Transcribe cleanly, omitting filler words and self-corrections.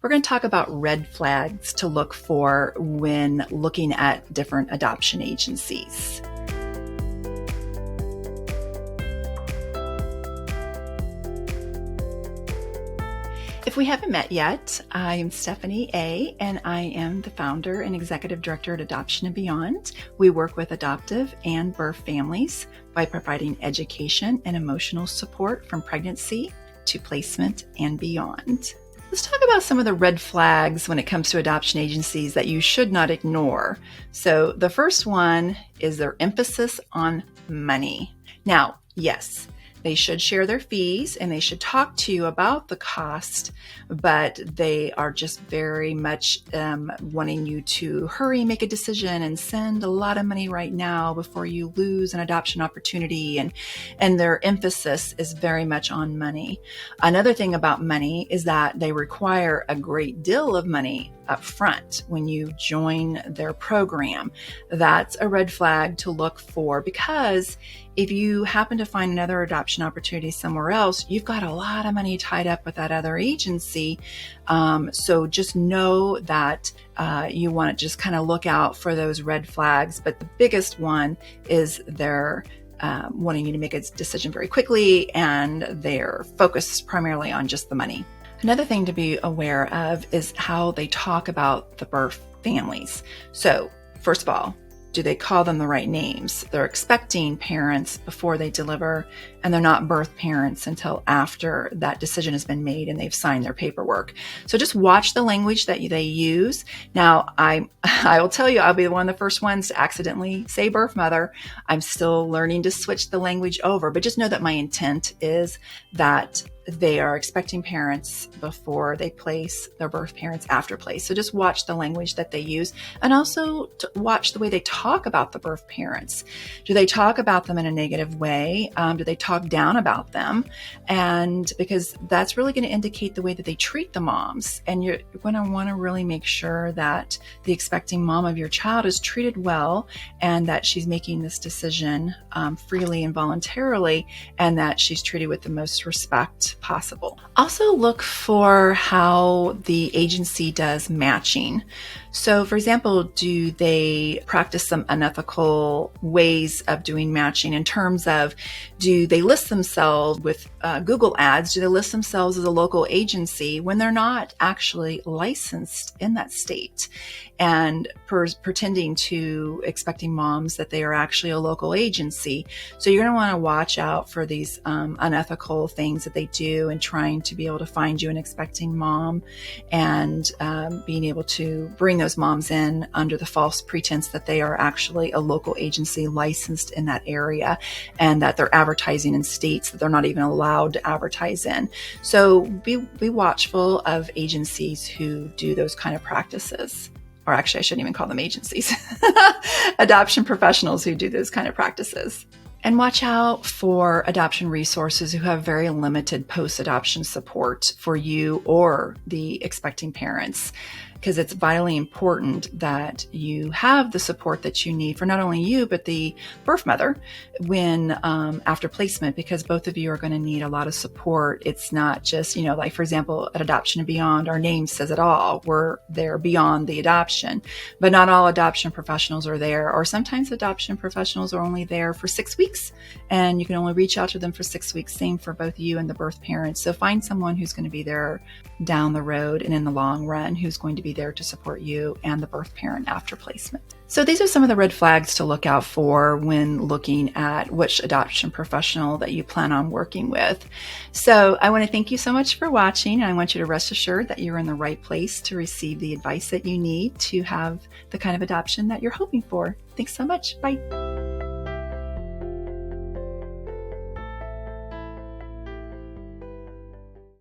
We're going to talk about red flags to look for when looking at different adoption agencies. If we haven't met yet, I'm Stephanie A., and I am the founder and executive director at Adoption and Beyond. We work with adoptive and birth families by providing education and emotional support from pregnancy to placement and beyond. Let's talk about some of the red flags when it comes to adoption agencies that you should not ignore. So the first one is their emphasis on money. Now, yes, they should share their fees and they should talk to you about the cost, but they are just very much wanting you to hurry and make a decision and send a lot of money right now before you lose an adoption opportunity. And their emphasis is very much on money. Another thing about money is that they require a great deal of money up front when you join their program. That's a red flag to look for, because if you happen to find another adoption opportunity somewhere else, you've got a lot of money tied up with that other agency. So just know that you want to just kind of look out for those red flags. But the biggest one is they're wanting you to make a decision very quickly, and they're focused primarily on just the money. Another thing to be aware of is how they talk about the birth families. So first of all, do they call them the right names? They're expecting parents before they deliver, and they're not birth parents until after that decision has been made and they've signed their paperwork. So just watch the language that they use. Now, I will tell you, I'll be one of the first ones to accidentally say birth mother. I'm still learning to switch the language over, but just know that my intent is that they are expecting parents before they place, their birth parents after place. So just watch the language that they use, and also to watch the way they talk about the birth parents. Do they talk about them in a negative way? Do they talk down about them? And because that's really going to indicate the way that they treat the moms. And you're going to want to really make sure that the expecting mom of your child is treated well, and that she's making this decision freely and voluntarily, and that she's treated with the most respect possible. Also look for how the agency does matching. So for example, do they practice some unethical ways of doing matching in terms of, do they list themselves with Google ads? Do they list themselves as a local agency when they're not actually licensed in that state, and pretending to expecting moms that they are actually a local agency? So you're going to want to watch out for these unethical things that they do, and trying to be able to find you an expecting mom, and being able to bring those moms in under the false pretense that they are actually a local agency licensed in that area, and that they're advertising in states that they're not even allowed to advertise in. So be watchful of agencies who do those kind of practices. Or actually, I shouldn't even call them agencies. Adoption professionals who do those kind of practices. And watch out for adoption resources who have very limited post-adoption support for you or the expecting parents, because it's vitally important that you have the support that you need for not only you, but the birth mother when after placement, because both of you are going to need a lot of support. It's not just, like for example, at Adoption and Beyond, our name says it all. We're there beyond the adoption, but not all adoption professionals are there, or sometimes adoption professionals are only there for 6 weeks, and you can only reach out to them for 6 weeks. Same for both you and the birth parents. So find someone who's going to be there down the road and in the long run, who's going to be there to support you and the birth parent after placement. So these are some of the red flags to look out for when looking at which adoption professional that you plan on working with. So I want to thank you so much for watching, and I want you to rest assured that you're in the right place to receive the advice that you need to have the kind of adoption that you're hoping for. Thanks so much. Bye.